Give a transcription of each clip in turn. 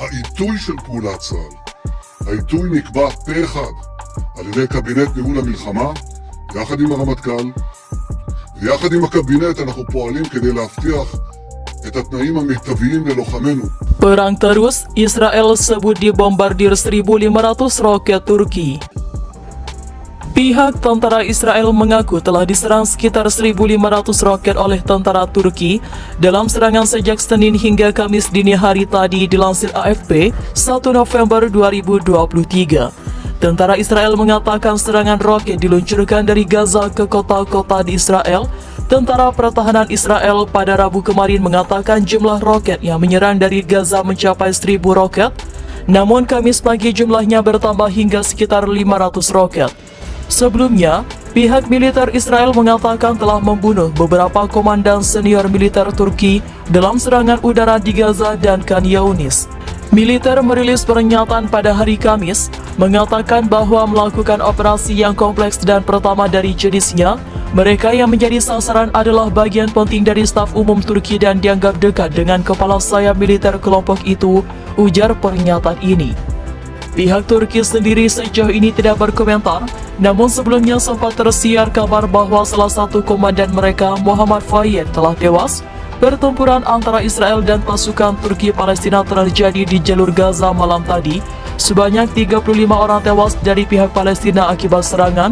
העיתוי של פעולת צה"ל. העיתוי נקבע פה אחד על ידי קבינט ניהול המלחמה, יחד עם הרמטכ"ל, ויחד עם הקבינט אנחנו פועלים כדי להבטיח את התנאים המיטביים ללוחמינו. Perang terus, Israel sebut dibombardir 1.500 roket Turki. Pihak tentara Israel mengaku telah diserang sekitar 1.500 roket oleh tentara Turki dalam serangan sejak Senin hingga Kamis dini hari tadi, dilansir AFP 1 November 2023. Tentara Israel mengatakan serangan roket diluncurkan dari Gaza ke kota-kota di Israel. Tentara Pertahanan Israel pada Rabu kemarin mengatakan jumlah roket yang menyerang dari Gaza mencapai 1.000 roket, namun Kamis pagi jumlahnya bertambah hingga sekitar 500 roket. Sebelumnya, pihak militer Israel mengatakan telah membunuh beberapa komandan senior militer Turki dalam serangan udara di Gaza dan Khan Younis. Militer merilis pernyataan pada hari Kamis, mengatakan bahwa melakukan operasi yang kompleks dan pertama dari jenisnya. Mereka yang menjadi sasaran adalah bagian penting dari staf umum Turki dan dianggap dekat dengan kepala sayap militer kelompok itu, ujar pernyataan ini. Pihak Turki sendiri sejauh ini tidak berkomentar, namun sebelumnya sempat tersiar kabar bahwa salah satu komandan mereka, Muhammad Fayed, telah tewas. Pertempuran antara Israel dan pasukan Turki Palestina terjadi di jalur Gaza malam tadi. Sebanyak 35 orang tewas dari pihak Palestina akibat serangan,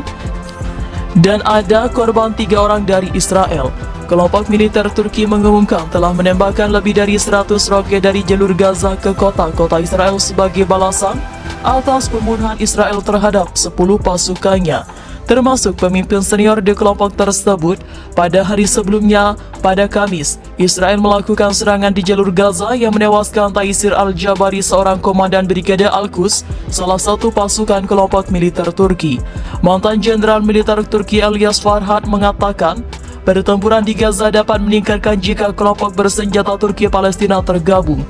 dan ada korban 3 orang dari Israel. Kelompok militer Turki mengumumkan telah menembakkan lebih dari 100 roket dari jalur Gaza ke kota-kota Israel sebagai balasan atas pembunuhan Israel terhadap 10 pasukannya, termasuk pemimpin senior di kelompok tersebut. Pada hari sebelumnya, pada Kamis, Israel melakukan serangan di jalur Gaza yang menewaskan Taisir Al-Jabari, seorang komandan Brigade Al-Quds, salah satu pasukan kelompok militer Turki. Mantan Jenderal Militer Turki Elias Farhad mengatakan, pertempuran di Gaza dapat meningkatkan jika kelompok bersenjata Turki Palestina tergabung.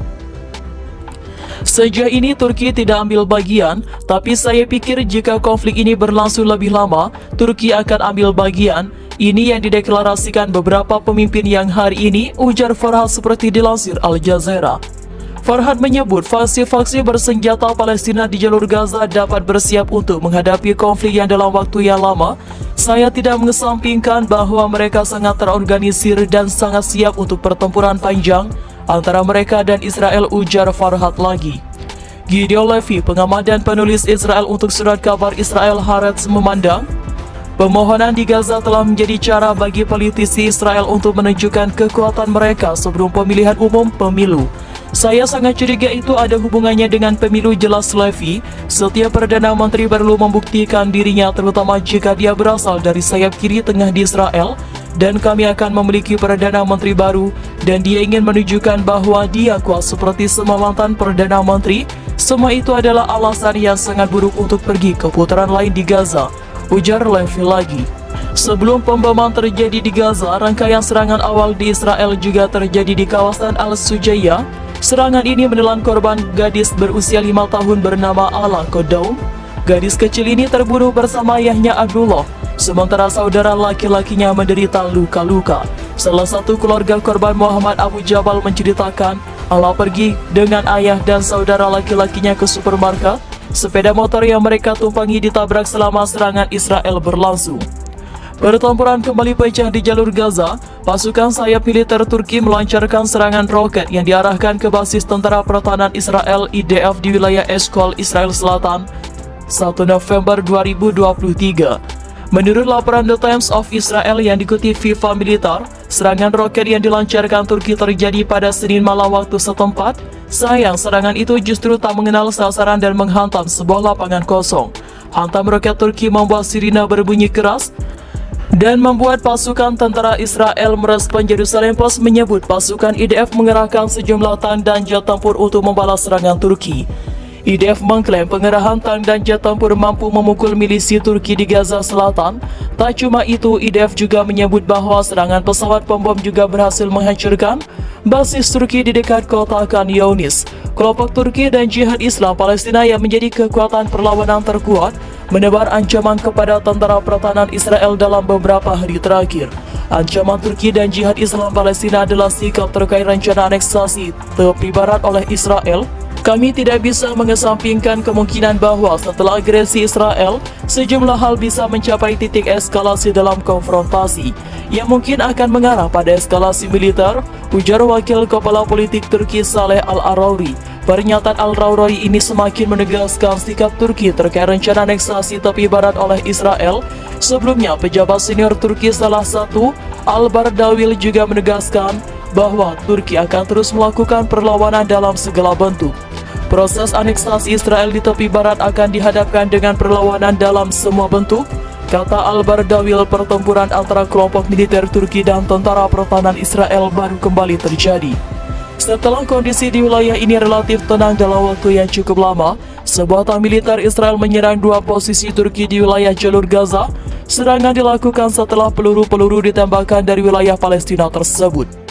Sejauh ini Turki tidak ambil bagian, tapi saya pikir jika konflik ini berlangsung lebih lama, Turki akan ambil bagian. Ini yang dideklarasikan beberapa pemimpin yang hari ini, ujar Farhad seperti dilansir Al Jazeera. Farhad menyebut faksi-faksi bersenjata Palestina di jalur Gaza dapat bersiap untuk menghadapi konflik yang dalam waktu yang lama. Saya tidak mengesampingkan bahwa mereka sangat terorganisir dan sangat siap untuk pertempuran panjang antara mereka dan Israel, ujar Farhad lagi. Gideon Levy, pengamat dan penulis Israel untuk surat kabar Israel Haaretz, memandang pemohonan di Gaza telah menjadi cara bagi politisi Israel untuk menunjukkan kekuatan mereka sebelum pemilihan umum pemilu. Saya sangat curiga itu ada hubungannya dengan pemilu, jelas Levy. Setiap Perdana Menteri perlu membuktikan dirinya, terutama jika dia berasal dari sayap kiri tengah di Israel. Dan kami akan memiliki Perdana Menteri baru, dan dia ingin menunjukkan bahwa dia kuat seperti semua mantan Perdana Menteri. Semua itu adalah alasan yang sangat buruk untuk pergi ke putaran lain di Gaza, ujar Levy lagi. Sebelum pemboman terjadi di Gaza, rangkaian serangan awal di Israel juga terjadi di kawasan Al-Sujaya. Serangan ini menelan korban gadis berusia 5 tahun bernama Ala Kodaum. Gadis kecil ini terbunuh bersama ayahnya Abdullah, sementara saudara laki-lakinya menderita luka-luka. Salah satu keluarga korban, Muhammad Abu Jabal, menceritakan Ala pergi dengan ayah dan saudara laki-lakinya ke supermarket. Sepeda motor yang mereka tumpangi ditabrak selama serangan Israel berlangsung. Pertempuran kembali pecah di jalur Gaza. Pasukan sayap militer Turki melancarkan serangan roket yang diarahkan ke basis Tentara Pertahanan Israel IDF di wilayah Eshkol, Israel Selatan, 1 November 2023. Menurut laporan The Times of Israel yang dikutip FIFA Militer, serangan roket yang dilancarkan Turki terjadi pada Senin malam waktu setempat. Sayang, serangan itu justru tak mengenal sasaran dan menghantam sebuah lapangan kosong. Hantam roket Turki membuat sirine berbunyi keras dan membuat pasukan tentara Israel merespon. Jerusalem Post menyebut pasukan IDF mengerahkan sejumlah tank dan jet tempur untuk membalas serangan Turki. IDF mengklaim pengerahan tank dan jet tempur mampu memukul milisi Turki di Gaza Selatan. Tak cuma itu, IDF juga menyebut bahwa serangan pesawat pembom juga berhasil menghancurkan basis Turki di dekat kota Khan Younis. Kelompok Turki dan Jihad Islam Palestina yang menjadi kekuatan perlawanan terkuat menebar ancaman kepada tentara pertahanan Israel dalam beberapa hari terakhir. Ancaman Turki dan Jihad Islam Palestina adalah sikap terkait rencana aneksasi tepi barat oleh Israel, Kami tidak bisa mengesampingkan kemungkinan bahwa setelah agresi Israel, sejumlah hal bisa mencapai titik eskalasi dalam konfrontasi yang mungkin akan mengarah pada eskalasi militer, ujar Wakil Kepala Politik Turki Saleh Al-Arauri. Pernyataan Al-Arauri ini semakin menegaskan sikap Turki terkait rencana aneksasi tepi barat oleh Israel. Sebelumnya, pejabat senior Turki salah satu, Al-Bardawil, juga menegaskan bahwa Turki akan terus melakukan perlawanan dalam segala bentuk. Proses aneksasi Israel di tepi barat akan dihadapkan dengan perlawanan dalam semua bentuk, kata Al-Bardawil. Pertempuran antara kelompok militer Turki dan tentara pertahanan Israel baru kembali terjadi setelah kondisi di wilayah ini relatif tenang dalam waktu yang cukup lama. Sebuah tank militer Israel menyerang dua posisi Turki di wilayah jalur Gaza. Serangan dilakukan setelah peluru-peluru ditembakkan dari wilayah Palestina tersebut.